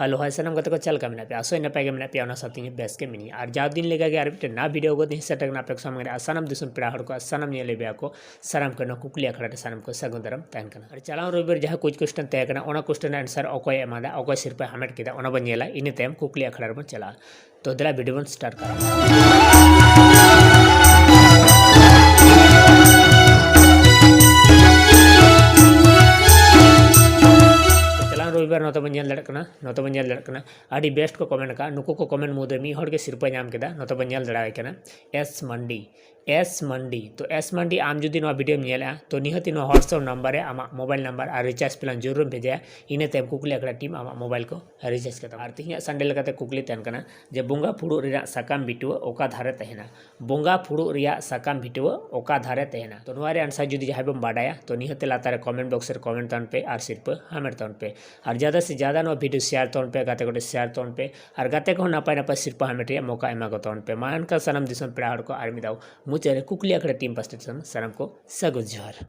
Hello hi सानम गाते को चल का मेना पे आसो नपाय गे मेना पे ओना साथी बेस के मिनी और जाव दिन लेगा आर मिट्टे ना वीडियो को दिन सेटक ना पे सामने सानम दिसुम पेड़ा हड़ को सानम ने लेबे को सानम को कुकली अखड़ा सानम को सगुन दरम तहन कना और चलाव रविवार जहां कुछ क्वेश्चन तय कना ओना क्वेश्चन आंसर अकोय एमादा अकोय सिरपा हमेट केदा ओना बन नेला इने तयम कुकली अखड़ा बन चला तो दला वीडियो बन स्टार्ट करा रविवार नोतो बन नेल दड़कना आडी बेस्ट को कमेंट का नुकु को कमेंट मुदे मी हड़ के सिरपा नाम केदा नोतो बन नेल दड़ाय कना एस मंडी तो एस मंडी आम जुदी नो वीडियो नेला तो निहति नो व्हाट्सएप नंबर है आमा मोबाइल नंबर और रिचार्ज प्लान जरूर भेजा इने तेम कुकली अकड़ा टीम आमा मोबाइल को रिचार्ज करता और तिहिया संडे लेकाते कुकली तहन कना जे बोंगा फुड़ु रिया साकाम बिटुआ ओका धारे तहना बोंगा फुड़ु रिया साकाम बिटुआ ओका धारे तहना तो नोरे आंसर जुदी जहां बम बाडाया तो निहति लातारे कमेंट बॉक्स रे कमेंट तन पे और सिरपा हमेट तन पे और ज़्यादा से ज़्यादा नो वीडियो शेयर तन पे गाते को शेयर तन पे और गाते को नपाय नपाय सिरपा हमेट मौका एमा को तन पे मान का सनम दिसम पेड़ा हड़ को आर मिदाव मुचारे कुकली अकड़ा टीम पास्टे सानम को सगुन जोहार।